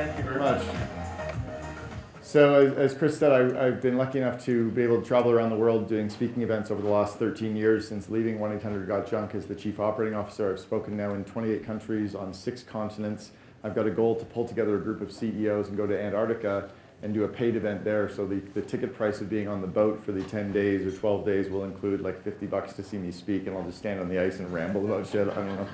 Thank you very much. So as Chris said, I've been lucky enough to be able to travel around the world doing speaking events over the last 13 years since leaving 1-800-GOT-JUNK as the Chief Operating Officer. I've spoken now in 28 countries on 6 continents. I've got a goal to pull together a group of CEOs and go to Antarctica and do a paid event there. So the ticket price of being on the boat for the 10 days or 12 days will include like $50 to see me speak, and I'll just stand on the ice and ramble about shit. I don't know.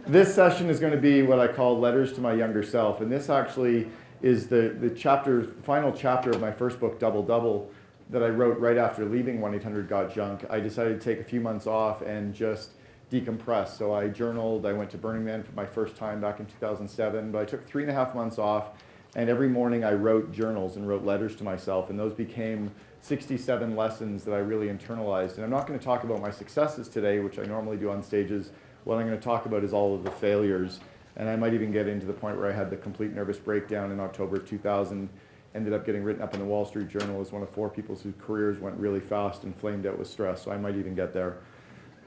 This session is going to be what I call Letters to My Younger Self, and this actually is the final chapter of my first book, Double Double, that I wrote right after leaving 1-800-GOT-JUNK. I decided to take a few months off and just decompress. So I journaled, I went to Burning Man for my first time back in 2007, but I took 3.5 months off, and every morning I wrote journals and wrote letters to myself, and those became 67 lessons that I really internalized. And I'm not going to talk about my successes today, which I normally do on stages. What I'm going to talk about is all of the failures. And I might even get into the point where I had the complete nervous breakdown in October of 2000, ended up getting written up in the Wall Street Journal as one of 4 people whose careers went really fast and flamed out with stress, so I might even get there.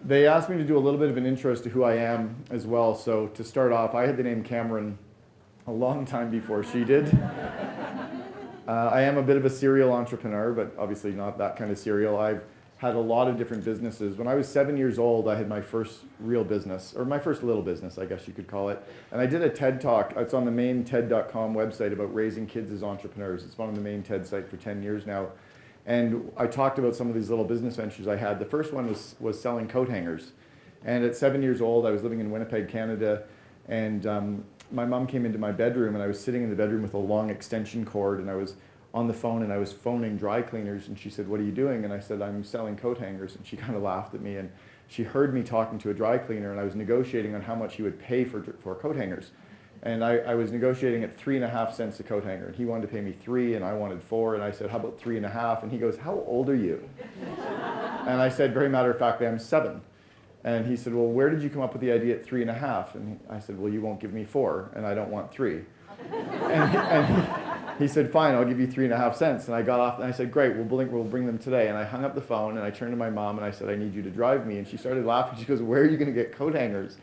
They asked me to do a little bit of an intro as to who I am as well, so to start off, I had the name Cameron a long time before she did. I am a bit of a serial entrepreneur, but obviously not that kind of serial. I've had a lot of different businesses. When I was 7 years old, I had my first real business, or my first little business, I guess you could call it. And I did a TED Talk. It's on the main TED.com website about raising kids as entrepreneurs. It's one of the main TED sites for 10 years now. And I talked about some of these little business ventures I had. The first one was selling coat hangers. And at 7 years old, I was living in Winnipeg, Canada, and my mom came into my bedroom, and I was sitting in the bedroom with a long extension cord, and I was on the phone, and I was phoning dry cleaners, and she said, "What are you doing?" And I said, "I'm selling coat hangers." And she kind of laughed at me, and she heard me talking to a dry cleaner, and I was negotiating on how much he would pay for coat hangers. And I was negotiating at 3.5 cents a coat hanger, and he wanted to pay me 3, and I wanted 4, and I said, "How about 3.5?" And he goes, "How old are you?" And I said, very matter-of-factly, "I'm 7. And he said, "Well, where did you come up with the idea at 3.5? And I said, "Well, you won't give me 4, and I don't want 3. And he said, "Fine, I'll give you 3.5 cents." And I got off, and I said, "Great, we'll bring them today." And I hung up the phone, and I turned to my mom, and I said, "I need you to drive me." And she started laughing. She goes, "Where are you going to get coat hangers?"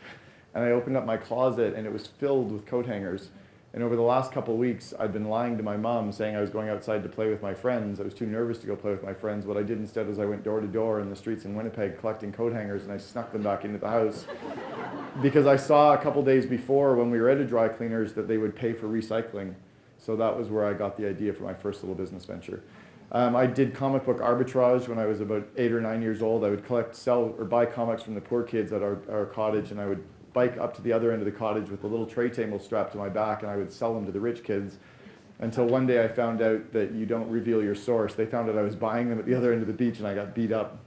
And I opened up my closet, and it was filled with coat hangers. And over the last couple of weeks, I'd been lying to my mom, saying I was going outside to play with my friends. I was too nervous to go play with my friends. What I did instead is I went door to door in the streets in Winnipeg collecting coat hangers, and I snuck them back into the house. Because I saw a couple days before when we were at a dry cleaners that they would pay for recycling. So that was where I got the idea for my first little business venture. I did comic book arbitrage when I was about 8 or 9 years old. I would collect, sell, or buy comics from the poor kids at our cottage, and I would bike up to the other end of the cottage with a little tray table strapped to my back, and I would sell them to the rich kids until one day I found out that you don't reveal your source. They found out I was buying them at the other end of the beach, and I got beat up.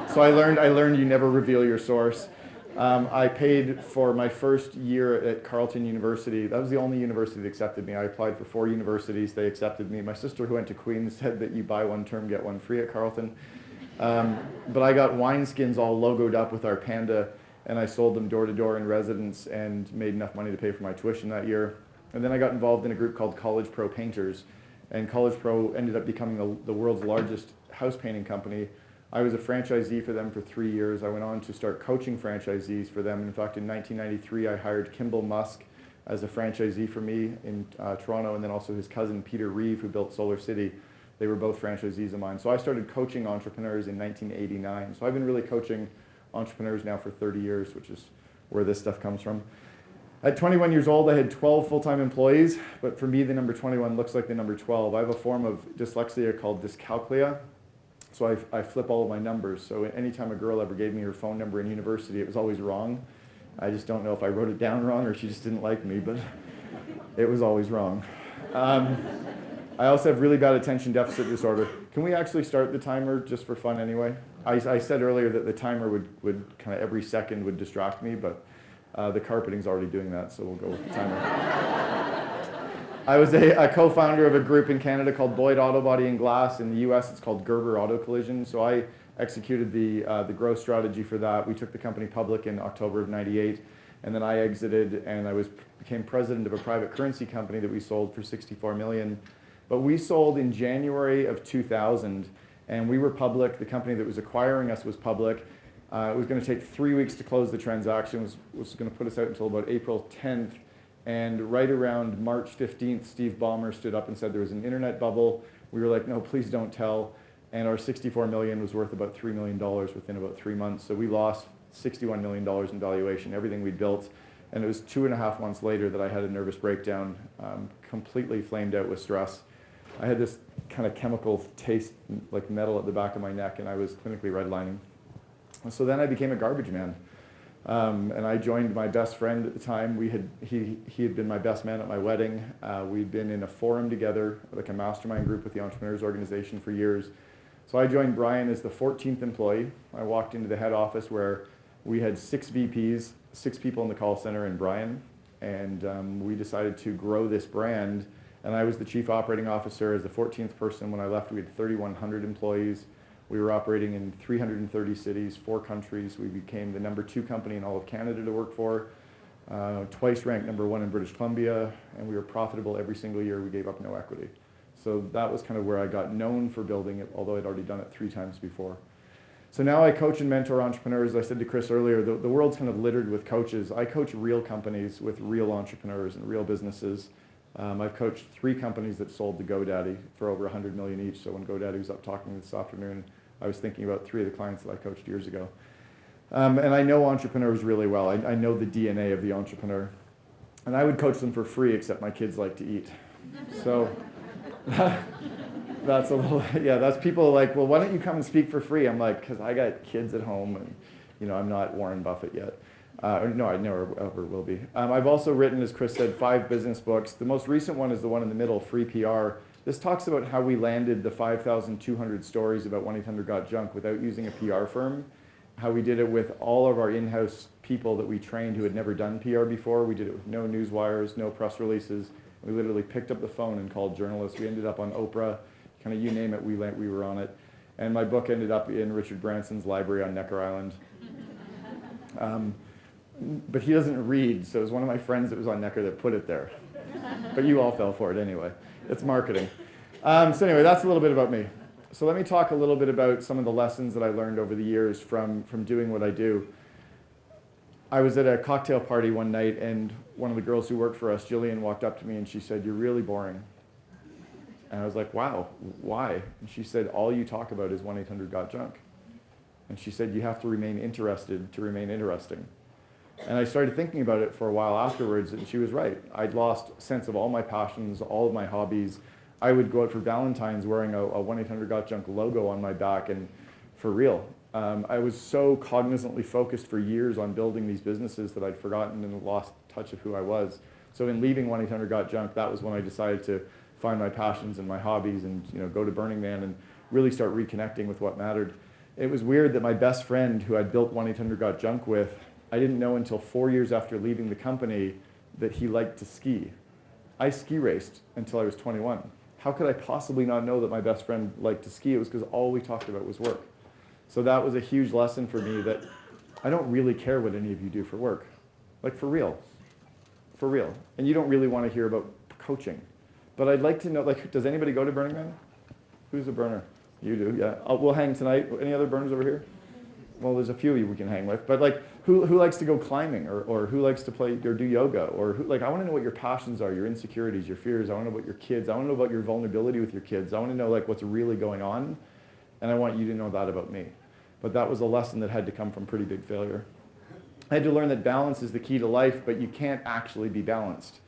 So I learned you never reveal your source. I paid for my first year at Carleton University. That was the only university that accepted me. I applied for 4 universities. They accepted me. My sister, who went to Queen's, said that you buy one term, get one free at Carleton. But I got wineskins all logoed up with our panda, and I sold them door to door in residence and made enough money to pay for my tuition that year. And then I got involved in a group called College Pro Painters, and College Pro ended up becoming the world's largest house painting company. I was a franchisee for them for 3 years. I went on to start coaching franchisees for them. In fact, in 1993, I hired Kimball Musk as a franchisee for me in Toronto, and then also his cousin Peter Reeve, who built Solar City. They were both franchisees of mine. So I started coaching entrepreneurs in 1989. So I've been really coaching entrepreneurs now for 30 years, which is where this stuff comes from. At 21 years old, I had 12 full-time employees, but for me, the number 21 looks like the number 12. I have a form of dyslexia called dyscalculia, so I flip all of my numbers. So anytime a girl ever gave me her phone number in university, it was always wrong. I just don't know if I wrote it down wrong or she just didn't like me, but it was always wrong. I also have really bad attention deficit disorder. Can we actually start the timer just for fun anyway? I said earlier that the timer would kind of every second would distract me, but the carpeting's already doing that, so we'll go with the timer. I was a co-founder of a group in Canada called Boyd Auto Body and Glass. In the US, it's called Gerber Auto Collision. So I executed the growth strategy for that. We took the company public in October of '98, and then I exited, and I became president of a private currency company that we sold for $64 million. But we sold in January of 2000, and we were public. The company that was acquiring us was public. It was going to take 3 weeks to close the transaction. It was going to put us out until about April 10th. And right around March 15th, Steve Ballmer stood up and said there was an internet bubble. We were like, no, please don't tell. And our 64 million was worth about $3 million within about 3 months. So we lost $61 million in valuation, everything we built. And it was 2.5 months later that I had a nervous breakdown, completely flamed out with stress. I had this kind of chemical taste, like metal at the back of my neck, and I was clinically redlining. So then I became a garbage man. And I joined my best friend at the time. He had been my best man at my wedding. We'd been in a forum together, like a mastermind group with the Entrepreneurs Organization for years. So I joined Brian as the 14th employee. I walked into the head office where we had 6 VPs, 6 people in the call center, and Brian. And we decided to grow this brand. And I was the chief operating officer as the 14th person. When I left, we had 3,100 employees. We were operating in 330 cities, 4 countries. We became the #2 company in all of Canada to work for, twice ranked #1 in British Columbia, and we were profitable every single year. We gave up no equity. So that was kind of where I got known for building it, although I'd already done it 3 times before. So now I coach and mentor entrepreneurs. I said to Chris earlier, the world's kind of littered with coaches. I coach real companies with real entrepreneurs and real businesses. I've coached 3 companies that sold to GoDaddy for over 100 million each. So when GoDaddy was up talking this afternoon, I was thinking about 3 of the clients that I coached years ago. And I know entrepreneurs really well. I know the DNA of the entrepreneur. And I would coach them for free, except my kids like to eat. So that's a little, yeah, that's people like, well, why don't you come and speak for free? I'm like, because I got kids at home and, I'm not Warren Buffett yet. No, I never ever will be. I've also written, as Chris said, 5 business books. The most recent one is the one in the middle, Free PR. This talks about how we landed the 5,200 stories about 1-800-GOT-JUNK without using a PR firm, how we did it with all of our in-house people that we trained who had never done PR before. We did it with no news wires, no press releases. We literally picked up the phone and called journalists. We ended up on Oprah, kind of you name it, we were on it. And my book ended up in Richard Branson's library on Necker Island. But he doesn't read, so it was one of my friends that was on Necker that put it there. But you all fell for it anyway. It's marketing. So anyway, that's a little bit about me. So let me talk a little bit about some of the lessons that I learned over the years from doing what I do. I was at a cocktail party one night, and one of the girls who worked for us, Jillian, walked up to me and she said, "You're really boring." And I was like, "Wow, why?" And she said, "All you talk about is 1-800-GOT-JUNK." And she said, "You have to remain interested to remain interesting." And I started thinking about it for a while afterwards, and she was right. I'd lost sense of all my passions, all of my hobbies. I would go out for Valentine's wearing a 1-800-GOT-JUNK logo on my back, and for real. I was so cognizantly focused for years on building these businesses that I'd forgotten and lost touch of who I was. So in leaving 1-800-GOT-JUNK, that was when I decided to find my passions and my hobbies and go to Burning Man and really start reconnecting with what mattered. It was weird that my best friend who I'd built 1-800-GOT-JUNK with, I didn't know until 4 years after leaving the company that he liked to ski. I ski raced until I was 21. How could I possibly not know that my best friend liked to ski? It was because all we talked about was work. So that was a huge lesson for me that I don't really care what any of you do for work. Like for real. For real. And you don't really want to hear about coaching. But I'd like to know, like, does anybody go to Burning Man? Who's a burner? You do, yeah. We'll hang tonight. Any other burners over here? Well, there's a few of you we can hang with. But like, who likes to go climbing or who likes to play or do yoga? Or who, like, I want to know what your passions are, your insecurities, your fears. I want to know about your kids. I want to know about your vulnerability with your kids. I want to know like what's really going on. And I want you to know that about me. But that was a lesson that had to come from pretty big failure. I had to learn that balance is the key to life, but you can't actually be balanced.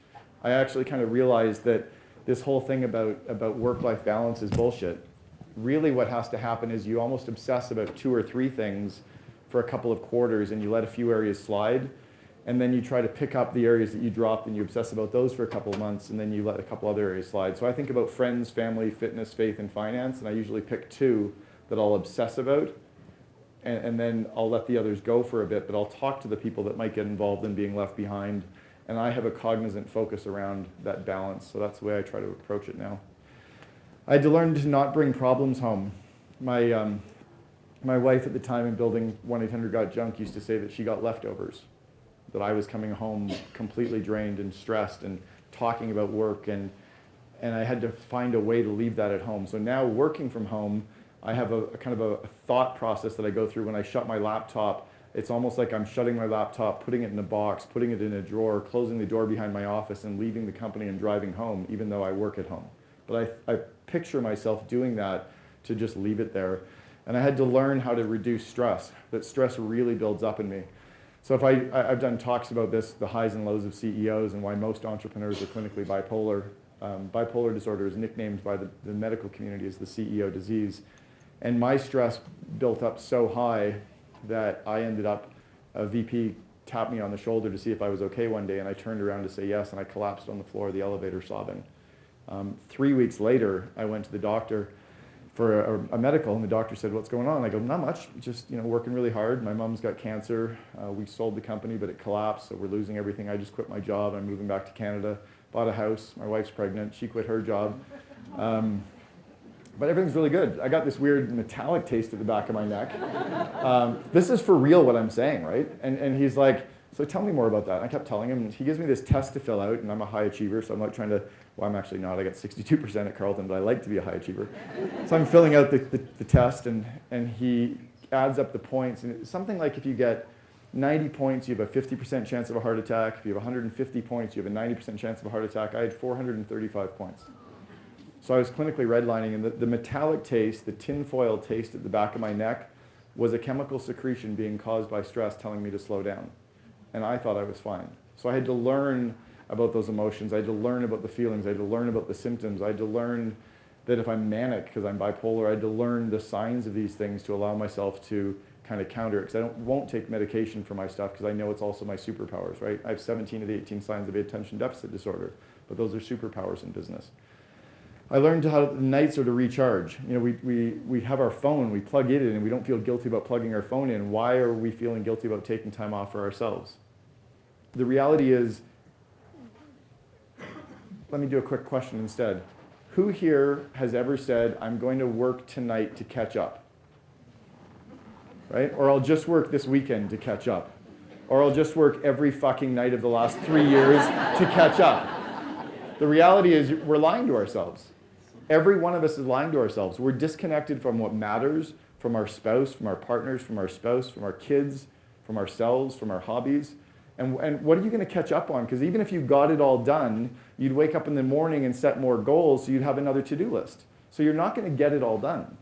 I actually kind of realized that this whole thing about work-life balance is bullshit. Really what has to happen is you almost obsess about 2 or 3 things for a couple of quarters and you let a few areas slide, and then you try to pick up the areas that you dropped and you obsess about those for a couple of months, and then you let a couple other areas slide. So I think about friends, family, fitness, faith, and finance, and I usually pick 2 that I'll obsess about, and then I'll let the others go for a bit, but I'll talk to the people that might get involved in being left behind, and I have a cognizant focus around that balance, so that's the way I try to approach it now. I had to learn to not bring problems home. My wife at the time in building 1-800-GOT-JUNK used to say that she got leftovers, that I was coming home completely drained and stressed and talking about work, and I had to find a way to leave that at home. So now working from home, I have a kind of a thought process that I go through when I shut my laptop. It's almost like I'm shutting my laptop, putting it in a box, putting it in a drawer, closing the door behind my office and leaving the company and driving home, even though I work at home. But I picture myself doing that to just leave it there. And I had to learn how to reduce stress, that stress really builds up in me. So if I've done talks about this, the highs and lows of CEOs and why most entrepreneurs are clinically bipolar. Bipolar disorder is nicknamed by the medical community as the CEO disease. And my stress built up so high that I ended up, a VP tapped me on the shoulder to see if I was okay one day, and I turned around to say yes, and I collapsed on the floor of the elevator sobbing. 3 weeks later, I went to the doctor for a medical, and the doctor said, "What's going on?" I go, "Not much, just working really hard. My mom's got cancer. We sold the company, but it collapsed, so we're losing everything. I just quit my job. I'm moving back to Canada. Bought a house. My wife's pregnant. She quit her job. But everything's really good. I got this weird metallic taste at the back of my neck. This is for real what I'm saying, right?" And he's like, "So tell me more about that." And I kept telling him, and he gives me this test to fill out, and I'm a high achiever, so I'm not trying to, well, I'm actually not. I got 62% at Carleton, but I like to be a high achiever. So I'm filling out the test, and he adds up the points, and it's something like if you get 90 points, you have a 50% chance of a heart attack. If you have 150 points, you have a 90% chance of a heart attack. I had 435 points. So I was clinically redlining, and the metallic taste, the tinfoil taste at the back of my neck was a chemical secretion being caused by stress telling me to slow down. And I thought I was fine. So I had to learn about those emotions. I had to learn about the feelings. I had to learn about the symptoms. I had to learn that if I'm manic because I'm bipolar, I had to learn the signs of these things to allow myself to kind of counter it. Because I won't take medication for my stuff because I know it's also my superpowers, right? I have 17 of the 18 signs of attention deficit disorder, but those are superpowers in business. I learned how the nights are to recharge. We have our phone, we plug it in, and we don't feel guilty about plugging our phone in. Why are we feeling guilty about taking time off for ourselves? The reality is, let me do a quick question instead. Who here has ever said, "I'm going to work tonight to catch up"? Right? Or "I'll just work this weekend to catch up." Or "I'll just work every fucking night of the last 3 years to catch up." The reality is we're lying to ourselves. Every one of us is lying to ourselves. We're disconnected from what matters, from our spouse, from our partners, from our spouse, from our kids, from ourselves, from our hobbies. And what are you going to catch up on? Because even if you got it all done, you'd wake up in the morning and set more goals, so you'd have another to-do list. So you're not going to get it all done.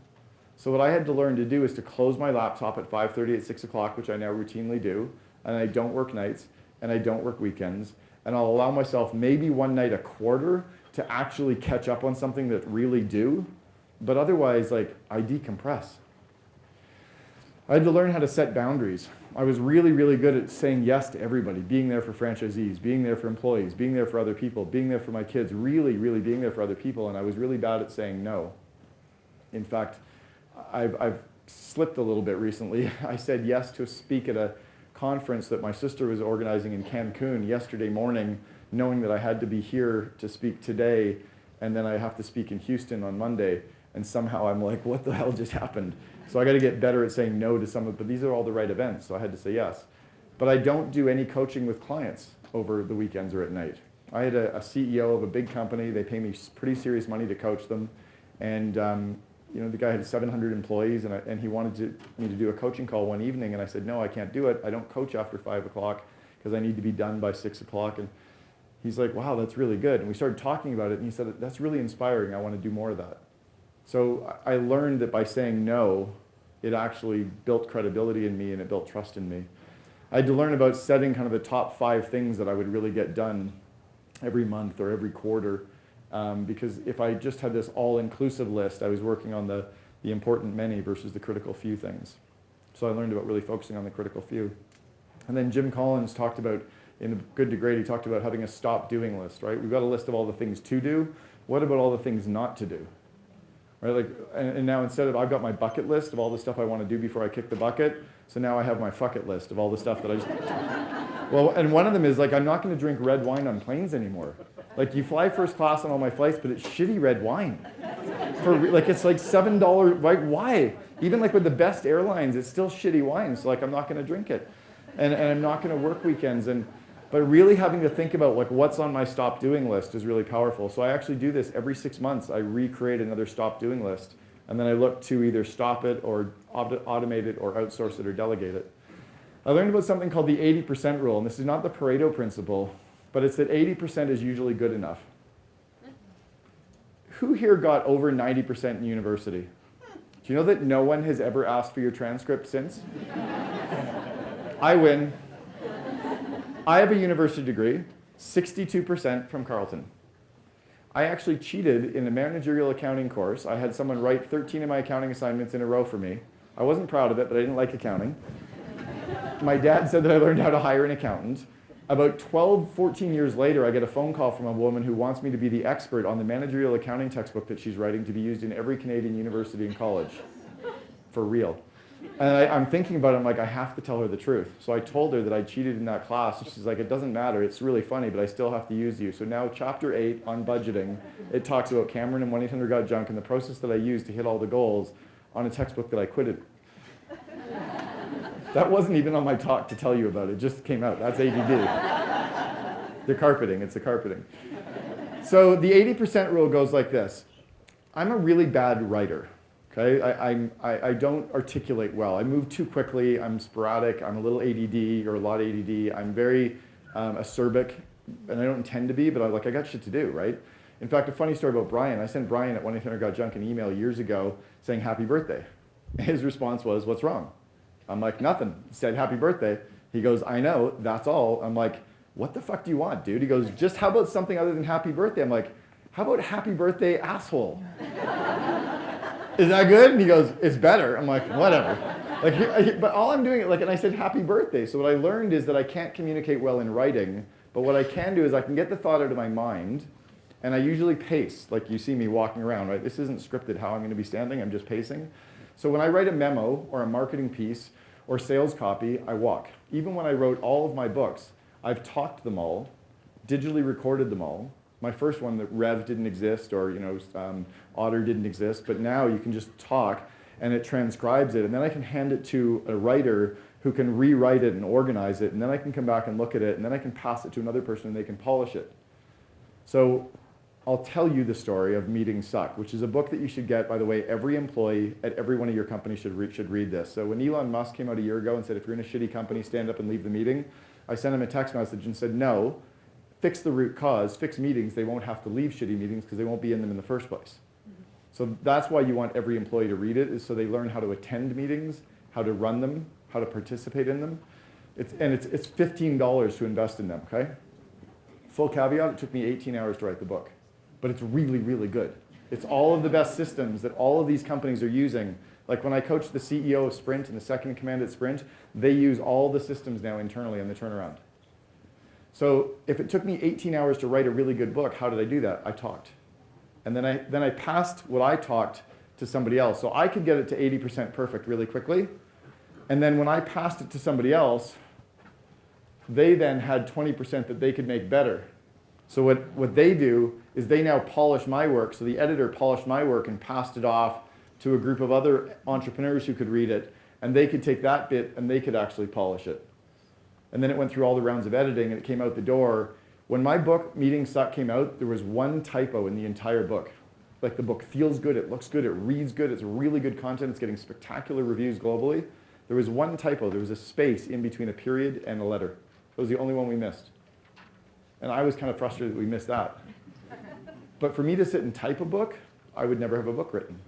So what I had to learn to do is to close my laptop at 5:30, at 6 o'clock, which I now routinely do, and I don't work nights, and I don't work weekends, and I'll allow myself maybe one night a quarter to actually catch up on something that really do, but otherwise, I decompress. I had to learn how to set boundaries. I was really, really good at saying yes to everybody, being there for franchisees, being there for employees, being there for other people, being there for my kids, really, really being there for other people, and I was really bad at saying no. In fact, I've slipped a little bit recently. I said yes to speak at a conference that my sister was organizing in Cancun yesterday morning, knowing that I had to be here to speak today, and then I have to speak in Houston on Monday, and somehow I'm like, what the hell just happened? So I got to get better at saying no to some of, but these are all the right events, so I had to say yes. But I don't do any coaching with clients over the weekends or at night. I had a CEO of a big company. They pay me pretty serious money to coach them, and the guy had 700 employees, and he wanted me to do a coaching call one evening, and I said, no, I can't do it. I don't coach after 5 o'clock because I need to be done by 6 o'clock. And he's like, wow, that's really good. And we started talking about it, and he said, that's really inspiring. I want to do more of that. So I learned that by saying no, it actually built credibility in me, and it built trust in me. I had to learn about setting kind of the top 5 things that I would really get done every month or every quarter. Because if I just had this all-inclusive list, I was working on the important many versus the critical few things. So I learned about really focusing on the critical few. And then Jim Collins talked about, in Good to Great, he talked about having a stop doing list, right? We've got a list of all the things to do. What about all the things not to do? Right? And now instead of, I've got my bucket list of all the stuff I want to do before I kick the bucket, so now I have my fuck it list of all the stuff that I just... Well, and one of them is I'm not going to drink red wine on planes anymore. You fly first class on all my flights, but it's shitty red wine. It's $7, why? Even with the best airlines, it's still shitty wine, so I'm not going to drink it. And I'm not going to work weekends. But really having to think about what's on my stop doing list is really powerful. So I actually do this every 6 months. I recreate another stop doing list, and then I look to either stop it or automate it or outsource it or delegate it. I learned about something called the 80% rule, and this is not the Pareto principle, but it's that 80% is usually good enough. Who here got over 90% in university? Do you know that no one has ever asked for your transcript since? I win. I have a university degree, 62% from Carleton. I actually cheated in a managerial accounting course. I had someone write 13 of my accounting assignments in a row for me. I wasn't proud of it, but I didn't like accounting. My dad said that I learned how to hire an accountant. About 12, 14 years later, I get a phone call from a woman who wants me to be the expert on the managerial accounting textbook that she's writing to be used in every Canadian university and college. For real. And I'm thinking about it, I'm like, I have to tell her the truth. So I told her that I cheated in that class. She's like, it doesn't matter, it's really funny, but I still have to use you. So now chapter 8 on budgeting, it talks about Cameron and 1-800-GOT-JUNK and the process that I used to hit all the goals on a textbook that I quitted. That wasn't even on my talk to tell you about, it just came out. That's ADD. The carpeting, it's the carpeting. So the 80% rule goes like this. I'm a really bad writer. Okay, I don't articulate well. I move too quickly. I'm sporadic. I'm a little ADD or a lot ADD. I'm very acerbic, and I don't intend to be, but I got shit to do, right? In fact, a funny story about Brian. I sent Brian at 1-800-GOT-JUNK an email years ago saying happy birthday. His response was, what's wrong? I'm like, nothing. He said happy birthday. He goes, I know, that's all. I'm like, what the fuck do you want, dude? He goes, just how about something other than happy birthday? I'm like, how about happy birthday, asshole? Is that good? And he goes, it's better. I'm like, whatever. But all I'm doing, and I said happy birthday. So what I learned is that I can't communicate well in writing, but what I can do is I can get the thought out of my mind, and I usually pace, like you see me walking around, right? This isn't scripted how I'm going to be standing, I'm just pacing. So when I write a memo or a marketing piece or sales copy, I walk. Even when I wrote all of my books, I've talked them all, digitally recorded them all. My first one, that Rev didn't exist, or Otter didn't exist, but now you can just talk and it transcribes it, and then I can hand it to a writer who can rewrite it and organize it, and then I can come back and look at it, and then I can pass it to another person and they can polish it. So I'll tell you the story of Meetings Suck, which is a book that you should get, by the way. Every employee at every one of your companies should read this. So when Elon Musk came out a year ago and said, if you're in a shitty company, stand up and leave the meeting, I sent him a text message and said, no, fix the root cause, fix meetings. They won't have to leave shitty meetings because they won't be in them in the first place. So that's why you want every employee to read it, is so they learn how to attend meetings, how to run them, how to participate in them. It's $15 to invest in them, okay? Full caveat, it took me 18 hours to write the book. But it's really, really good. It's all of the best systems that all of these companies are using. Like when I coach the CEO of Sprint and the second in command at Sprint, they use all the systems now internally on the turnaround. So if it took me 18 hours to write a really good book, how did I do that? I talked. And then I passed what I talked to somebody else. So I could get it to 80% perfect really quickly. And then when I passed it to somebody else, they then had 20% that they could make better. So what they do is they now polish my work. So the editor polished my work and passed it off to a group of other entrepreneurs who could read it. And they could take that bit and they could actually polish it. And then it went through all the rounds of editing and it came out the door. When my book, Meetings Suck, came out, there was one typo in the entire book. Like the book feels good, it looks good, it reads good, it's really good content, it's getting spectacular reviews globally. There was one typo, there was a space in between a period and a letter. It was the only one we missed. And I was kind of frustrated that we missed that. But for me to sit and type a book, I would never have a book written.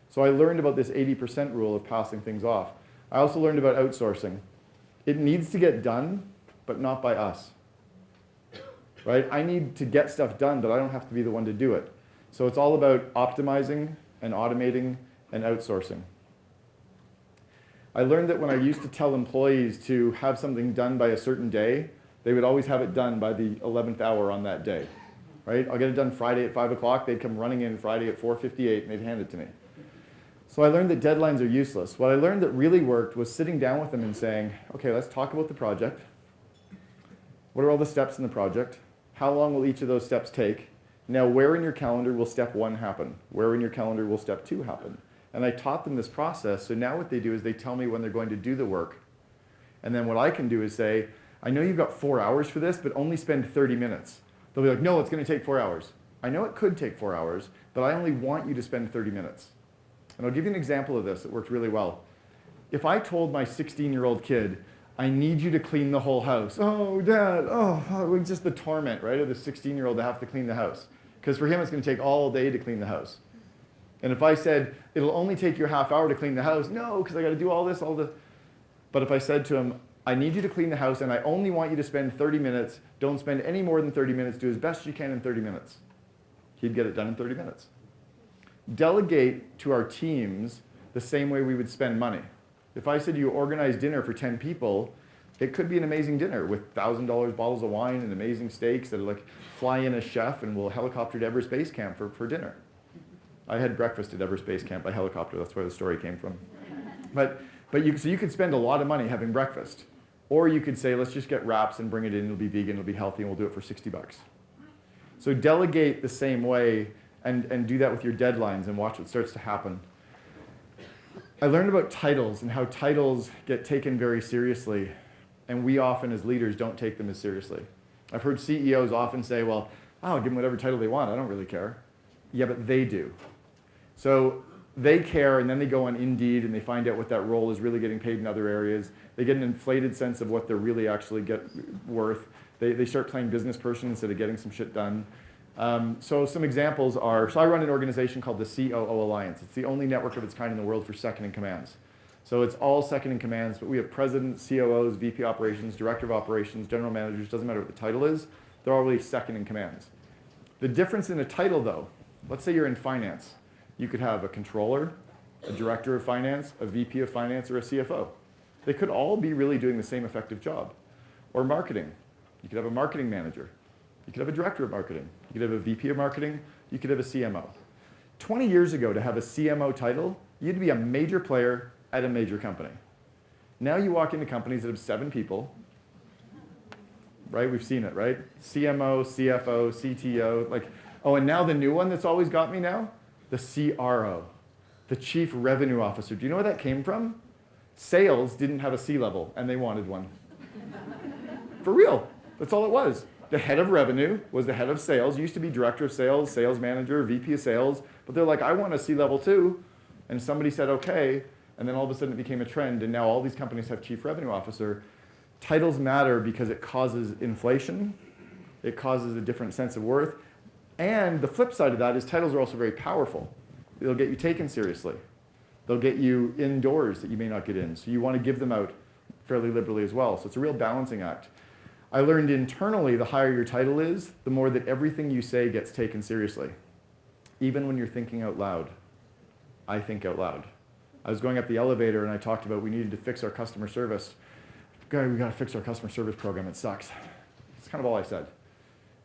So I learned about this 80% rule of passing things off. I also learned about outsourcing. It needs to get done, but not by us. Right? I need to get stuff done, but I don't have to be the one to do it. So it's all about optimizing and automating and outsourcing. I learned that when I used to tell employees to have something done by a certain day, they would always have it done by the 11th hour on that day. Right? I'll get it done Friday at 5 o'clock. They'd come running in Friday at 4:58 and they'd hand it to me. So I learned that deadlines are useless. What I learned that really worked was sitting down with them and saying, okay, let's talk about the project. What are all the steps in the project? How long will each of those steps take? Now, where in your calendar will step 1 happen? Where in your calendar will step 2 happen? And I taught them this process, so now what they do is they tell me when they're going to do the work. And then what I can do is say, I know you've got 4 hours for this, but only spend 30 minutes. They'll be like, no, it's going to take 4 hours. I know it could take 4 hours, but I only want you to spend 30 minutes. And I'll give you an example of this that worked really well. If I told my 16-year-old kid, I need you to clean the whole house. Oh, Dad, just the torment, right, of the 16-year-old to have to clean the house. Because for him, it's going to take all day to clean the house. And if I said, it'll only take you a half hour to clean the house, no, because I got to do all this, But if I said to him, I need you to clean the house, and I only want you to spend 30 minutes, don't spend any more than 30 minutes, do as best you can in 30 minutes. He'd get it done in 30 minutes. Delegate to our teams the same way we would spend money. If I said you organize dinner for 10 people, it could be an amazing dinner with $1,000 bottles of wine and amazing steaks that are like fly in a chef and we'll helicopter to Everest Base Camp for dinner. I had breakfast at Everest Base Camp by helicopter. That's where the story came from. So you could spend a lot of money having breakfast. Or you could say, let's just get wraps and bring it in. It'll be vegan, it'll be healthy, and we'll do it for $60. So delegate the same way and do that with your deadlines and watch what starts to happen. I learned about titles and how titles get taken very seriously, and we often as leaders don't take them as seriously. I've heard CEOs often say, well, I'll give them whatever title they want, I don't really care. Yeah, but they do. So they care, and then they go on Indeed and they find out what that role is really getting paid in other areas. They get an inflated sense of what they're really actually worth. They start playing business person instead of getting some shit done. So some examples are, so I run an organization called the COO Alliance. It's the only network of its kind in the world for second-in-commands. So it's all second-in-commands, but we have presidents, COOs, VP operations, director of operations, general managers, doesn't matter what the title is, they're all really second-in-commands. The difference in a title though, let's say you're in finance. You could have a controller, a director of finance, a VP of finance, or a CFO. They could all be really doing the same effective job. Or marketing. You could have a marketing manager. You could have a director of marketing. You could have a VP of marketing. You could have a CMO. 20 years ago, to have a CMO title, you'd be a major player at a major company. Now you walk into companies that have 7 people, right? We've seen it, right? CMO, CFO, CTO, and now the new one that's always got me now? The CRO, the Chief Revenue Officer. Do you know where that came from? Sales didn't have a C-level, and they wanted one. For real, that's all it was. The head of revenue was the head of sales. Used to be director of sales, sales manager, VP of sales. But they're like, I want a C-level too. And somebody said, okay. And then all of a sudden it became a trend. And now all these companies have chief revenue officer. Titles matter because it causes inflation. It causes a different sense of worth. And the flip side of that is titles are also very powerful. They'll get you taken seriously. They'll get you indoors that you may not get in. So you want to give them out fairly liberally as well. So it's a real balancing act. I learned internally, the higher your title is, the more that everything you say gets taken seriously. Even when you're thinking out loud. I think out loud. I was going up the elevator and I talked about we needed to fix our customer service. We got to fix our customer service program, it sucks. That's kind of all I said.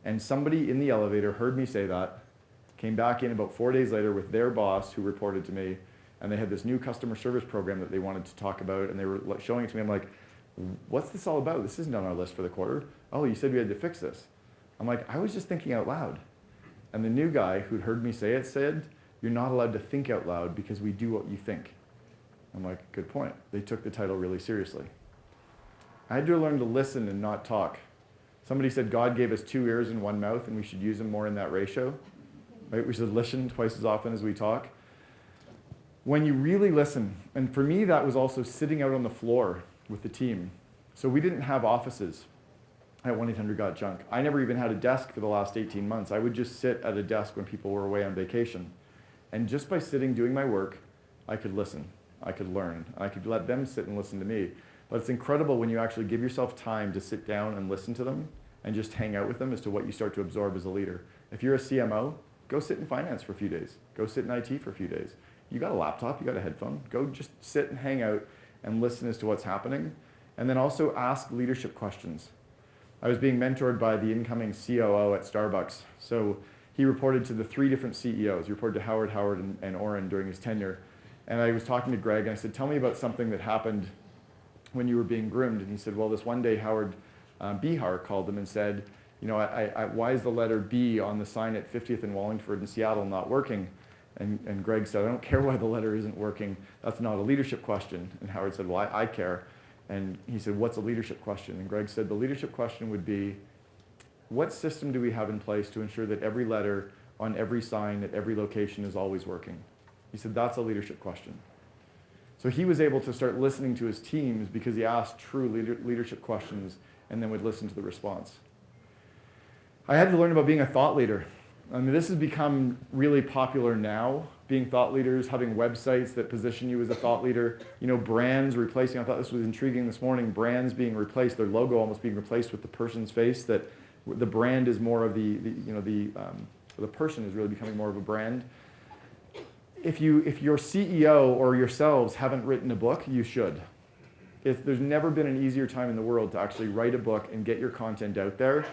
And somebody in the elevator heard me say that, came back in about 4 days later with their boss who reported to me, and they had this new customer service program that they wanted to talk about, and they were showing it to me. I'm like, what's this all about? This isn't on our list for the quarter. Oh, you said we had to fix this. I'm like, I was just thinking out loud. And the new guy who'd heard me say it said, you're not allowed to think out loud because we do what you think. I'm like, good point. They took the title really seriously. I had to learn to listen and not talk. Somebody said God gave us 2 ears and 1 mouth and we should use them more in that ratio. Right? We should listen twice as often as we talk. When you really listen, and for me that was also sitting out on the floor with the team. So we didn't have offices at 1-800-GOT-JUNK. I never even had a desk for the last 18 months. I would just sit at a desk when people were away on vacation. And just by sitting doing my work, I could listen, I could learn, I could let them sit and listen to me. But it's incredible when you actually give yourself time to sit down and listen to them and just hang out with them as to what you start to absorb as a leader. If you're a CMO, go sit in finance for a few days. Go sit in IT for a few days. You got a laptop, you got a headphone. Go just sit and hang out and listen as to what's happening. And then also ask leadership questions. I was being mentored by the incoming COO at Starbucks. So he reported to the 3 different CEOs. He reported to Howard, and Oren during his tenure. And I was talking to Greg and I said, tell me about something that happened when you were being groomed. And he said, well, this one day Howard Bihar called him and said, you know, why is the letter B on the sign at 50th and Wallingford in Seattle not working? And Greg said, I don't care why the letter isn't working. That's not a leadership question. And Howard said, well, I care. And he said, what's a leadership question? And Greg said, the leadership question would be, what system do we have in place to ensure that every letter on every sign at every location is always working? He said, that's a leadership question. So he was able to start listening to his teams because he asked true leadership questions and then would listen to the response. I had to learn about being a thought leader. I mean, this has become really popular now, being thought leaders, having websites that position you as a thought leader. You know, brands replacing, I thought this was intriguing this morning, brands being replaced, their logo almost being replaced with the person's face, that the brand is more of the person is really becoming more of a brand. If your CEO or yourselves haven't written a book, you should. There's never been an easier time in the world to actually write a book and get your content out there.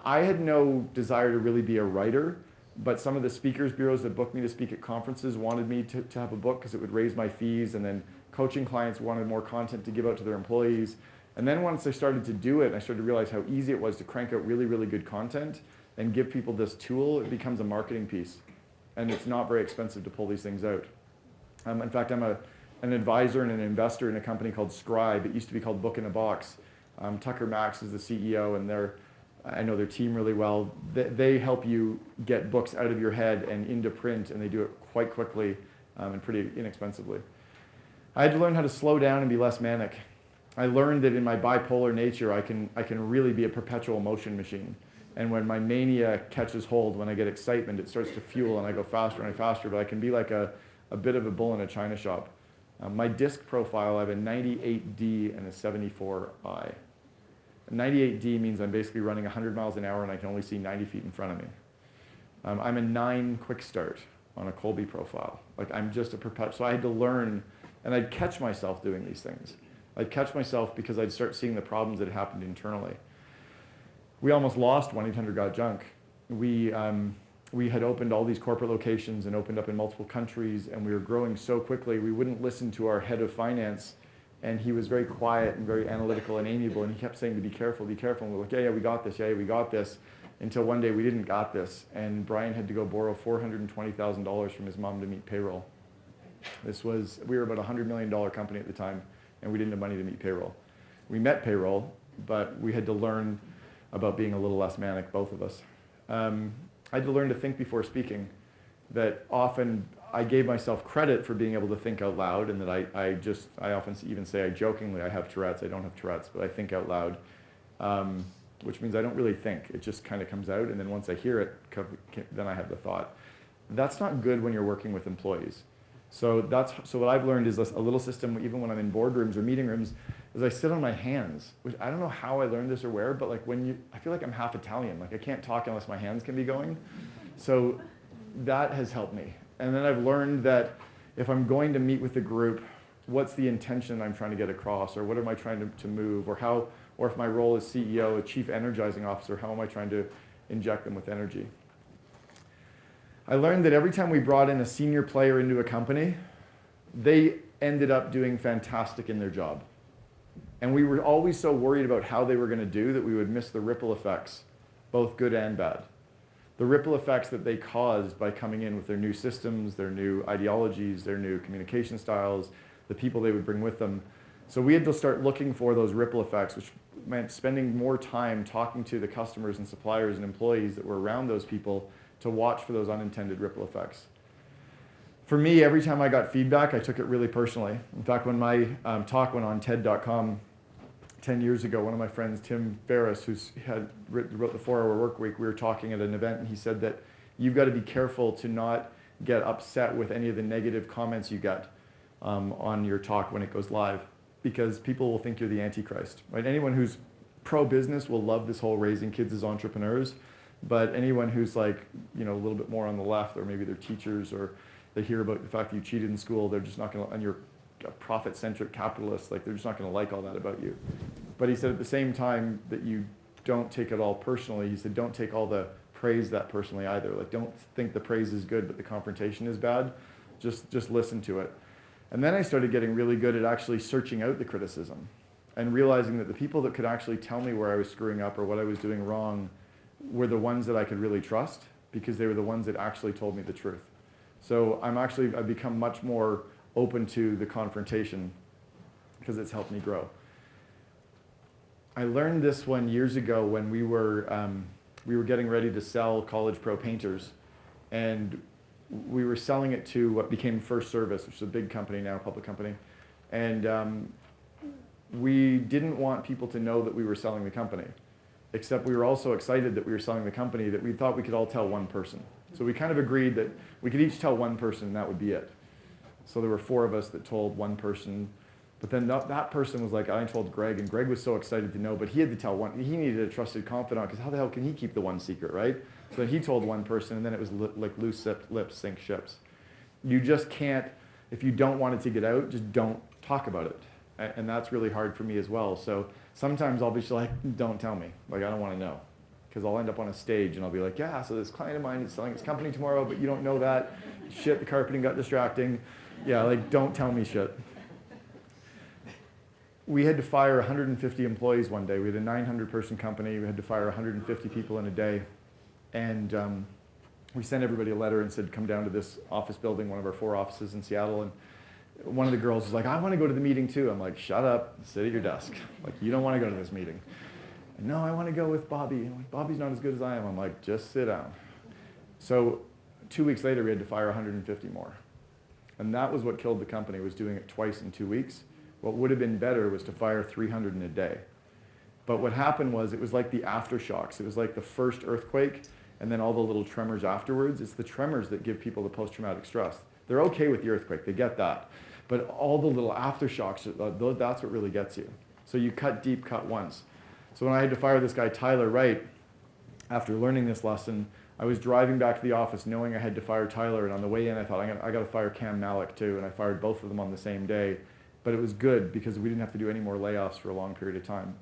I had no desire to really be a writer, but some of the speakers bureaus that booked me to speak at conferences wanted me to have a book because it would raise my fees, and then coaching clients wanted more content to give out to their employees. And then once I started to do it, I started to realize how easy it was to crank out really, really good content and give people this tool. It becomes a marketing piece, and it's not very expensive to pull these things out. In fact, I'm an advisor and an investor in a company called Scribe. It used to be called Book in a Box. Tucker Max is the CEO, and I know their team really well. They help you get books out of your head and into print, and they do it quite quickly and pretty inexpensively. I had to learn how to slow down and be less manic. I learned that in my bipolar nature, I can really be a perpetual motion machine. And when my mania catches hold, when I get excitement, it starts to fuel and I go faster and faster, but I can be like a bit of a bull in a china shop. My disc profile, I have a 98D and a 74I. 98D means I'm basically running 100 miles an hour and I can only see 90 feet in front of me. I'm a 9 quick start on a Colby profile. Like I'm just a perpetual, so I had to learn, and I'd catch myself doing these things. I'd catch myself because I'd start seeing the problems that happened internally. We almost lost 1-800-GOT-JUNK. We had opened all these corporate locations and opened up in multiple countries, and we were growing so quickly, we wouldn't listen to our head of finance. And he was very quiet and very analytical and amiable, and he kept saying to be careful, be careful. And we're like, yeah, we got this, yeah, we got this. Until one day we didn't got this, and Brian had to go borrow $420,000 from his mom to meet payroll. We were about a $100 million company at the time, and we didn't have money to meet payroll. We met payroll, but we had to learn about being a little less manic, both of us. I had to learn to think before speaking, that often I gave myself credit for being able to think out loud, and that I often even say, I jokingly, I have Tourette's. I don't have Tourette's, but I think out loud, which means I don't really think. It just kind of comes out, and then once I hear it, then I have the thought. That's not good when you're working with employees. So what I've learned is a little system, even when I'm in boardrooms or meeting rooms, is I sit on my hands, which I don't know how I learned this or where, but like I feel like I'm half Italian. Like I can't talk unless my hands can be going. So that has helped me. And then I've learned that if I'm going to meet with a group, what's the intention I'm trying to get across, or what am I trying to move, or if my role as CEO, a chief energizing officer, how am I trying to inject them with energy? I learned that every time we brought in a senior player into a company, they ended up doing fantastic in their job. And we were always so worried about how they were going to do that we would miss the ripple effects, both good and bad. The ripple effects that they caused by coming in with their new systems, their new ideologies, their new communication styles, the people they would bring with them. So we had to start looking for those ripple effects, which meant spending more time talking to the customers and suppliers and employees that were around those people to watch for those unintended ripple effects. For me, every time I got feedback, I took it really personally. In fact, when my talk went on TED.com 10 years ago, one of my friends, Tim Ferriss, who wrote the 4-Hour Work Week, we were talking at an event, and he said that you've got to be careful to not get upset with any of the negative comments you get on your talk when it goes live, because people will think you're the Antichrist. Right? Anyone who's pro-business will love this whole raising kids as entrepreneurs, but anyone who's like, a little bit more on the left, or maybe they're teachers, or they hear about the fact that you cheated in school, they're just not going to, and you're a profit-centric capitalist, like they're just not going to like all that about you. But he said at the same time that you don't take it all personally. He said don't take all the praise that personally either. Like don't think the praise is good but the confrontation is bad. Just listen to it. And then I started getting really good at actually searching out the criticism and realizing that the people that could actually tell me where I was screwing up or what I was doing wrong were the ones that I could really trust, because they were the ones that actually told me the truth. So I've become much more open to the confrontation because it's helped me grow. I learned this one years ago when we were getting ready to sell College Pro painters, and we were selling it to what became First Service, which is a big company now, a public company. And we didn't want people to know that we were selling the company, except we were also excited that we were selling the company that we thought we could all tell one person. So we kind of agreed that we could each tell one person and that would be it. So there were 4 of us that told one person, but then that person was like, I told Greg, and Greg was so excited to know, but he had to tell one. He needed a trusted confidant, because how the hell can he keep the one secret, right? So then he told one person, and then it was like loose lips sink ships. You just can't, if you don't want it to get out, just don't talk about it. And that's really hard for me as well. So sometimes I'll be just like, don't tell me. Like, I don't want to know. Because I'll end up on a stage and I'll be like, yeah, so this client of mine is selling his company tomorrow, but you don't know that. Shit, the carpeting got distracting. Yeah, like, don't tell me shit. We had to fire 150 employees one day. We had a 900-person company. We had to fire 150 people in a day. And we sent everybody a letter and said, come down to this office building, one of our 4 offices in Seattle. And one of the girls was like, I want to go to the meeting too. I'm like, shut up, sit at your desk. Like, you don't want to go to this meeting. And, no, I want to go with Bobby. I'm like, Bobby's not as good as I am. I'm like, just sit down. So 2 weeks later, we had to fire 150 more. And that was what killed the company, was doing it twice in 2 weeks. What would have been better was to fire 300 in a day. But what happened was, it was like the aftershocks. It was like the first earthquake and then all the little tremors afterwards. It's the tremors that give people the post-traumatic stress. They're okay with the earthquake, they get that. But all the little aftershocks, that's what really gets you. So you cut deep, cut once. So when I had to fire this guy, Tyler Wright, after learning this lesson, I was driving back to the office knowing I had to fire Tyler, and on the way in I thought, I got to fire Cam Malik too, and I fired both of them on the same day. But it was good because we didn't have to do any more layoffs for a long period of time.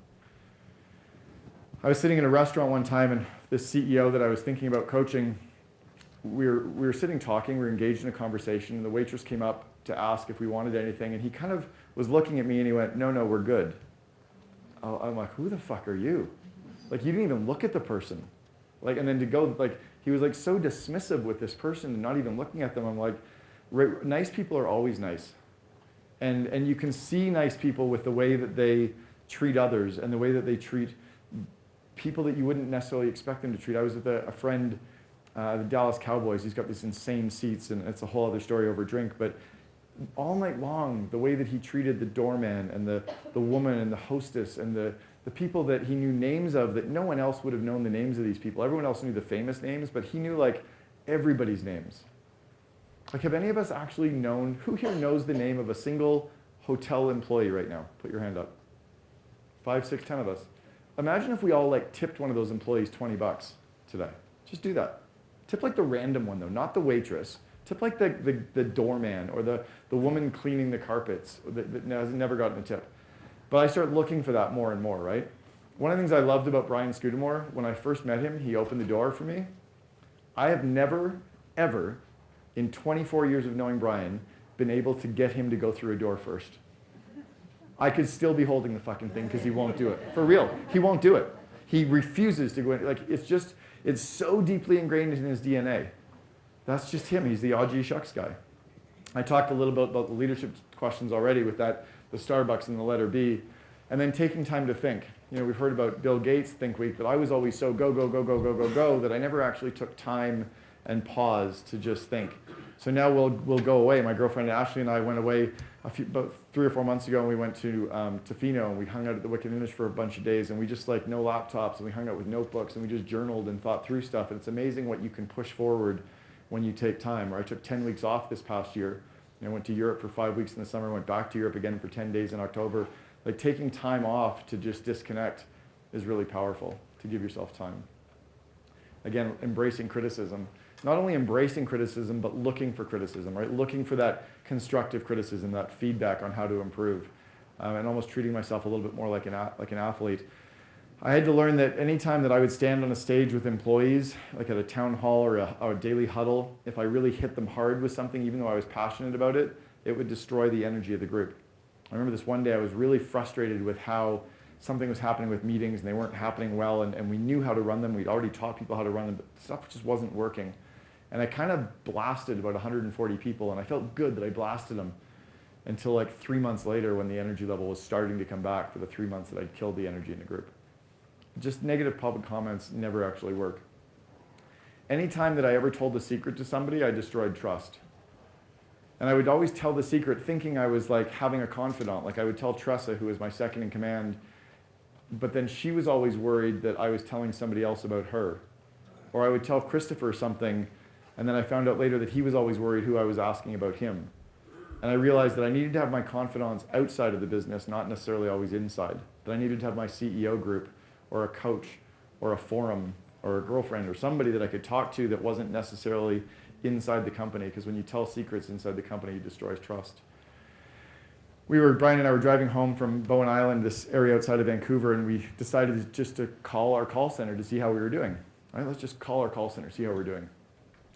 I was sitting in a restaurant one time, and this CEO that I was thinking about coaching, we were sitting talking, we were engaged in a conversation, and the waitress came up to ask if we wanted anything, and he kind of was looking at me and he went, no, we're good. I'm like, who the fuck are you? Like, you didn't even look at the person. Like, and then to go, like, he was like so dismissive with this person and not even looking at them. I'm like, nice people are always nice. And you can see nice people with the way that they treat others and the way that they treat people that you wouldn't necessarily expect them to treat. I was with a friend, the Dallas Cowboys. He's got these insane seats, and it's a whole other story over drink. But all night long, the way that he treated the doorman and the woman and the hostess and the people that he knew names of that no one else would have known the names of these people. Everyone else knew the famous names, but he knew like everybody's names. Like, have any of us actually known, who here knows the name of a single hotel employee right now? Put your hand up. 5, 6, 10 of us. Imagine if we all like tipped one of those employees $20 today. Just do that. Tip like the random one though, not the waitress. Tip like the doorman or the woman cleaning the carpets that has never gotten a tip. But I started looking for that more and more, right? One of the things I loved about Brian Scudamore, when I first met him, he opened the door for me. I have never, ever, in 24 years of knowing Brian, been able to get him to go through a door first. I could still be holding the fucking thing because he won't do it. For real, he won't do it. He refuses to go in. Like, it's so deeply ingrained in his DNA. That's just him. He's the odd G shucks guy. I talked a little bit about the leadership questions already with that, the Starbucks and the letter B, and then taking time to think. You know, we've heard about Bill Gates' Think Week, but I was always so go that I never actually took time and pause to just think. So now we'll go away. My girlfriend Ashley and I went away about 3 or 4 months ago, and we went to Tofino, and we hung out at the Wicked Image for a bunch of days, and we just like no laptops, and we hung out with notebooks, and we just journaled and thought through stuff. And it's amazing what you can push forward when you take time. Or I took 10 weeks off this past year, and I went to Europe for 5 weeks in the summer, went back to Europe again for 10 days in October. Like, taking time off to just disconnect is really powerful, to give yourself time. Again, embracing criticism. Not only embracing criticism, but looking for criticism, right? Looking for that constructive criticism, that feedback on how to improve, and almost treating myself a little bit more like an athlete. I had to learn that any time that I would stand on a stage with employees, like at a town hall or a daily huddle, if I really hit them hard with something, even though I was passionate about it, it would destroy the energy of the group. I remember this one day I was really frustrated with how something was happening with meetings and they weren't happening well, and we knew how to run them. We'd already taught people how to run them, but stuff just wasn't working. And I kind of blasted about 140 people, and I felt good that I blasted them until like 3 months later, when the energy level was starting to come back for the 3 months that I'd killed the energy in the group. Just negative public comments never actually work. Anytime that I ever told a secret to somebody, I destroyed trust. And I would always tell the secret thinking I was like having a confidant. Like I would tell Tressa, who was my second in command, but then she was always worried that I was telling somebody else about her. Or I would tell Christopher something, and then I found out later that he was always worried who I was asking about him. And I realized that I needed to have my confidants outside of the business, not necessarily always inside. That I needed to have my CEO group, or a coach, or a forum, or a girlfriend, or somebody that I could talk to that wasn't necessarily inside the company, because when you tell secrets inside the company, it destroys trust. Brian and I were driving home from Bowen Island, this area outside of Vancouver, and we decided just to call our call center to see how we were doing. All right, let's just call our call center, see how we're doing.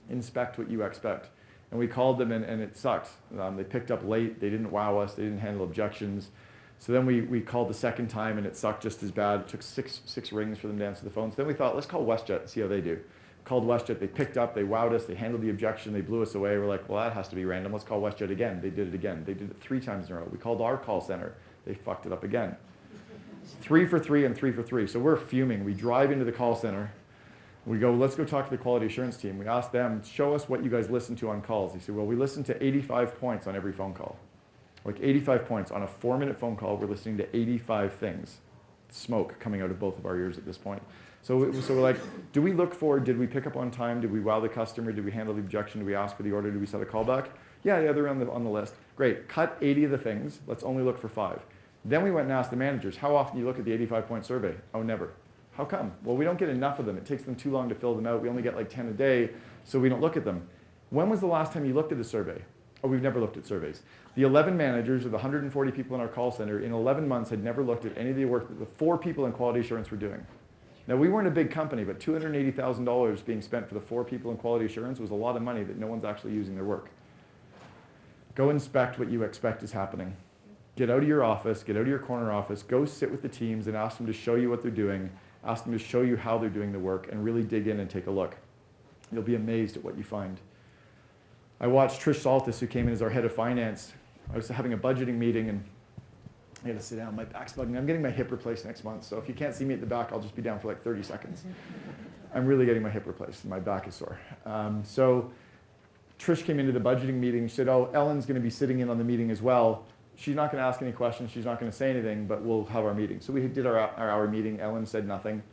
Inspect what you expect. And we called them, and it sucked. They picked up late, they didn't wow us, they didn't handle objections. So then we called the second time, and it sucked just as bad. It took six rings for them to answer the phone. So then we thought, let's call WestJet and see how they do. Called WestJet, they picked up, they wowed us, they handled the objection, they blew us away. We're like, well, that has to be random. Let's call WestJet again. They did it again. They did it 3 times in a row. We called our call center. They fucked it up again. 3 for 3 and 3 for 3. So we're fuming. We drive into the call center. We go, let's go talk to the quality assurance team. We asked them, show us what you guys listen to on calls. They said, well, we listen to 85 points on every phone call. Like 85 points. On a 4-minute phone call, we're listening to 85 things. Smoke coming out of both of our ears at this point. So we're like, do we look for, did we pick up on time? Did we wow the customer? Did we handle the objection? Did we ask for the order? Did we set a callback? Yeah, they're on the list. Great, cut 80 of the things. Let's only look for 5. Then we went and asked the managers, how often do you look at the 85-point survey? Oh, never. How come? Well, we don't get enough of them. It takes them too long to fill them out. We only get like 10 a day, so we don't look at them. When was the last time you looked at a survey? Oh, we've never looked at surveys. The 11 managers of the 140 people in our call center in 11 months had never looked at any of the work that the 4 people in quality assurance were doing. Now, we weren't a big company, but $280,000 being spent for the 4 people in quality assurance was a lot of money that no one's actually using their work. Go inspect what you expect is happening. Get out of your office, get out of your corner office, go sit with the teams and ask them to show you what they're doing, ask them to show you how they're doing the work, and really dig in and take a look. You'll be amazed at what you find. I watched Trish Saltis, who came in as our head of finance. I was having a budgeting meeting, and I had to sit down. My back's bugging. I'm getting my hip replaced next month, so if you can't see me at the back, I'll just be down for like 30 seconds. I'm really getting my hip replaced, and my back is sore. So Trish came into the budgeting meeting. She said, oh, Ellen's going to be sitting in on the meeting as well. She's not going to ask any questions. She's not going to say anything, but we'll have our meeting. So we did our hour meeting. Ellen said nothing.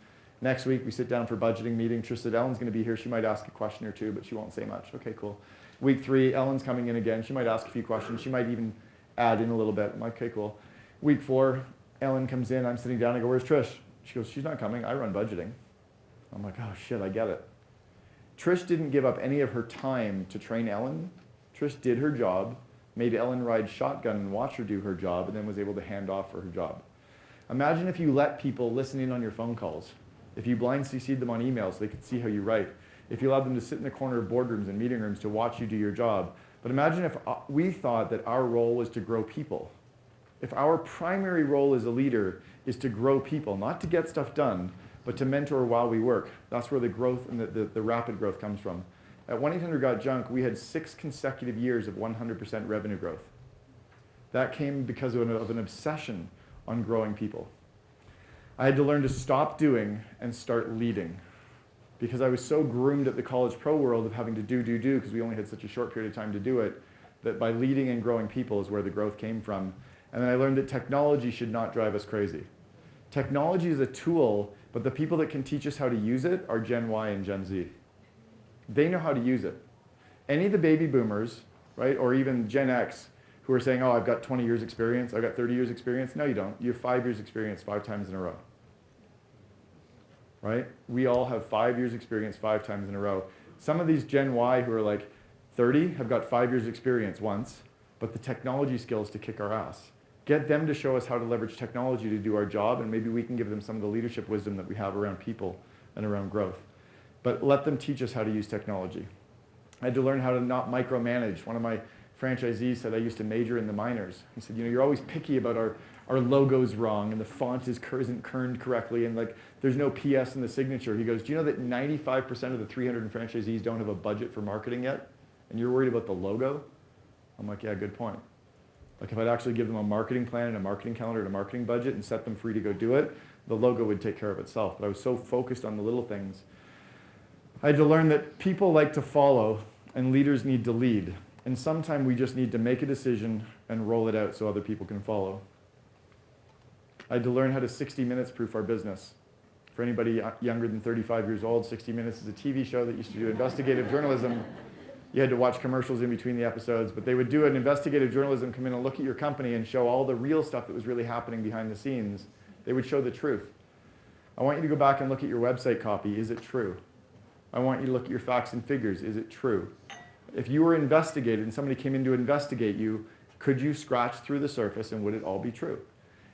Next week, we sit down for budgeting meeting. Trish said, Ellen's going to be here. She might ask a question or two, but she won't say much. Okay, cool. Week 3, Ellen's coming in again. She might ask a few questions. She might even add in a little bit. I'm like, okay, cool. Week 4, Ellen comes in. I'm sitting down. I go, where's Trish? She goes, she's not coming. I run budgeting. I'm like, oh, shit, I get it. Trish didn't give up any of her time to train Ellen. Trish did her job, made Ellen ride shotgun and watch her do her job, and then was able to hand off for her job. Imagine if you let people listen in on your phone calls. If you blind CC'd them on emails so they could see how you write. If you allowed them to sit in the corner of boardrooms and meeting rooms to watch you do your job. But imagine if we thought that our role was to grow people. If our primary role as a leader is to grow people, not to get stuff done, but to mentor while we work. That's where the growth and the rapid growth comes from. At 1-800-GOT-JUNK, we had 6 consecutive years of 100% revenue growth. That came because of an obsession on growing people. I had to learn to stop doing and start leading, because I was so groomed at the college pro world of having to do, because we only had such a short period of time to do it, that by leading and growing people is where the growth came from. And then I learned that technology should not drive us crazy. Technology is a tool, but the people that can teach us how to use it are Gen Y and Gen Z. They know how to use it. Any of the baby boomers, right, or even Gen X, who are saying, oh, I've got 20 years experience, I've got 30 years experience. No, you don't. You have 5 years experience 5 times in a row. Right? We all have 5 years experience 5 times in a row. Some of these Gen Y who are like 30 have got 5 years experience once, but the technology skills to kick our ass. Get them to show us how to leverage technology to do our job, and maybe we can give them some of the leadership wisdom that we have around people and around growth. But let them teach us how to use technology. I had to learn how to not micromanage. One of my franchisees said I used to major in the minors. He said, you're always picky about our logo's wrong, and the font isn't kerned correctly, and like there's no PS in the signature. He goes, do you know that 95% of the 300 franchisees don't have a budget for marketing yet? And you're worried about the logo? I'm like, yeah, good point. Like if I'd actually give them a marketing plan and a marketing calendar and a marketing budget and set them free to go do it, the logo would take care of itself. But I was so focused on the little things. I had to learn that people like to follow and leaders need to lead. And sometimes we just need to make a decision and roll it out so other people can follow. I had to learn how to 60 Minutes proof our business. For anybody younger than 35 years old, 60 Minutes is a TV show that used to do investigative journalism. You had to watch commercials in between the episodes, but they would do an investigative journalism, come in and look at your company and show all the real stuff that was really happening behind the scenes. They would show the truth. I want you to go back and look at your website copy. Is it true? I want you to look at your facts and figures. Is it true? If you were investigated and somebody came in to investigate you, could you scratch through the surface and would it all be true?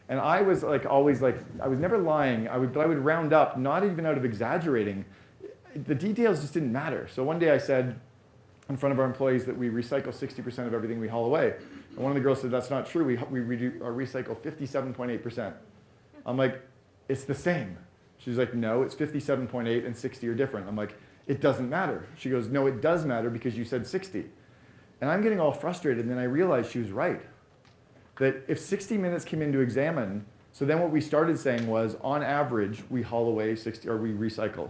And I was like always like, I was never lying, but I would round up, not even out of exaggerating. The details just didn't matter. So one day I said in front of our employees that we recycle 60% of everything we haul away. And one of the girls said, that's not true, we recycle 57.8%. I'm like, it's the same. She's like, no, it's 57.8 and 60 are different. I'm like, it doesn't matter. She goes, no, it does matter because you said 60. And I'm getting all frustrated, and then I realized she was right. That if 60 Minutes came in to examine, so then what we started saying was, on average, we haul away 60, or we recycle.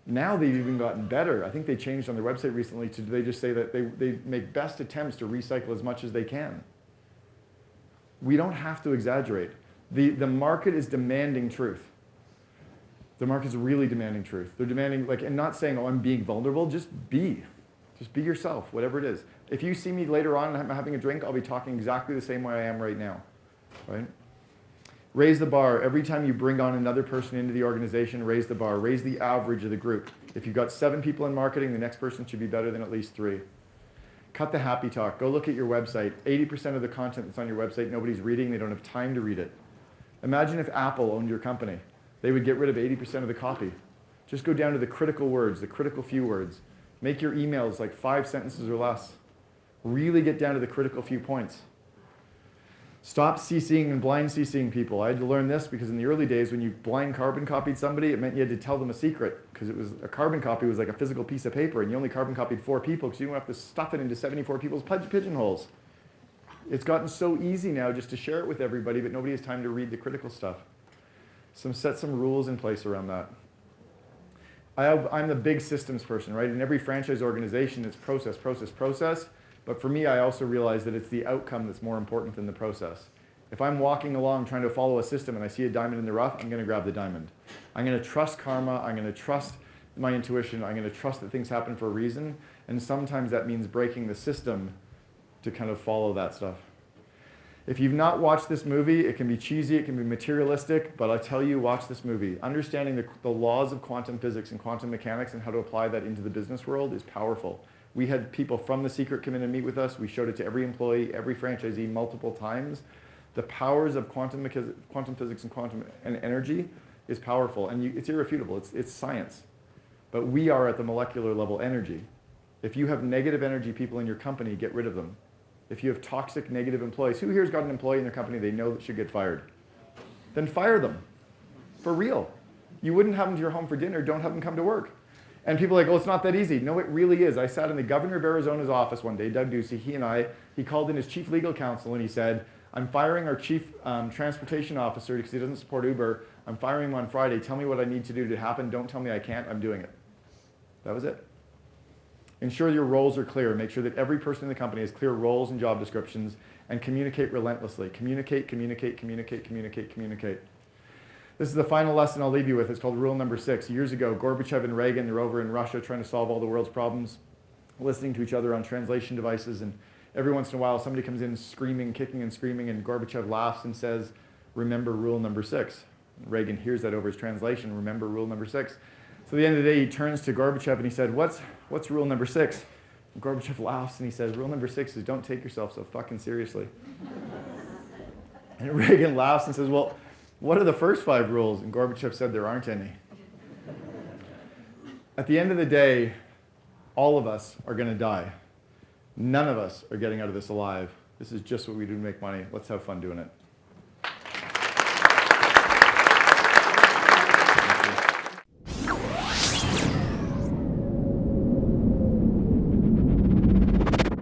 Now they've even gotten better. I think they changed on their website recently to, they just say that they make best attempts to recycle as much as they can. We don't have to exaggerate. The market is demanding truth. The market's really demanding truth. They're demanding, like, and not saying, oh, I'm being vulnerable, just be. Just be yourself, whatever it is. If you see me later on and I'm having a drink, I'll be talking exactly the same way I am right now, right? Raise the bar. Every time you bring on another person into the organization, raise the bar. Raise the average of the group. If you've got 7 people in marketing, the next person should be better than at least 3. Cut the happy talk. Go look at your website. 80% of the content that's on your website, nobody's reading. They don't have time to read it. Imagine if Apple owned your company. They would get rid of 80% of the copy. Just go down to the critical words, the critical few words. Make your emails like 5 sentences or less. Really get down to the critical few points. Stop CCing and blind CCing people. I had to learn this because in the early days when you blind carbon copied somebody, it meant you had to tell them a secret because it was a carbon copy was like a physical piece of paper and you only carbon copied 4 people because you don't have to stuff it into 74 people's pigeonholes. It's gotten so easy now just to share it with everybody, but nobody has time to read the critical stuff. Set some rules in place around that. I'm the big systems person, right? In every franchise organization, it's process, process, process. But for me, I also realize that it's the outcome that's more important than the process. If I'm walking along trying to follow a system and I see a diamond in the rough, I'm going to grab the diamond. I'm going to trust karma. I'm going to trust my intuition. I'm going to trust that things happen for a reason. And sometimes that means breaking the system to kind of follow that stuff. If you've not watched this movie, it can be cheesy, it can be materialistic, but I tell you, watch this movie. Understanding the laws of quantum physics and quantum mechanics and how to apply that into the business world is powerful. We had people from The Secret come in and meet with us. We showed it to every employee, every franchisee multiple times. The powers of quantum physics and quantum and energy is powerful, and it's irrefutable. It's science. But we are at the molecular level energy. If you have negative energy people in your company, get rid of them. If you have toxic, negative employees, who here's got an employee in their company they know that should get fired? Then fire them. For real. You wouldn't have them to your home for dinner, don't have them come to work. And people are like, oh, it's not that easy. No, it really is. I sat in the governor of Arizona's office one day, Doug Ducey, he called in his chief legal counsel and he said, I'm firing our chief transportation officer because he doesn't support Uber. I'm firing him on Friday. Tell me what I need to do to happen. Don't tell me I can't. I'm doing it. That was it. Ensure your roles are clear. Make sure that every person in the company has clear roles and job descriptions and communicate relentlessly. Communicate, communicate, communicate, communicate, communicate. This is the final lesson I'll leave you with. It's called rule number 6. Years ago, Gorbachev and Reagan, they're over in Russia trying to solve all the world's problems, listening to each other on translation devices, and every once in a while somebody comes in screaming, kicking and screaming, and Gorbachev laughs and says, remember rule number 6. Reagan hears that over his translation, remember rule number 6. So at the end of the day, he turns to Gorbachev and he said, what's rule number 6? And Gorbachev laughs and he says, rule number 6 is don't take yourself so fucking seriously. And Reagan laughs and says, well, what are the first 5 rules? And Gorbachev said, there aren't any. At the end of the day, all of us are going to die. None of us are getting out of this alive. This is just what we do to make money. Let's have fun doing it.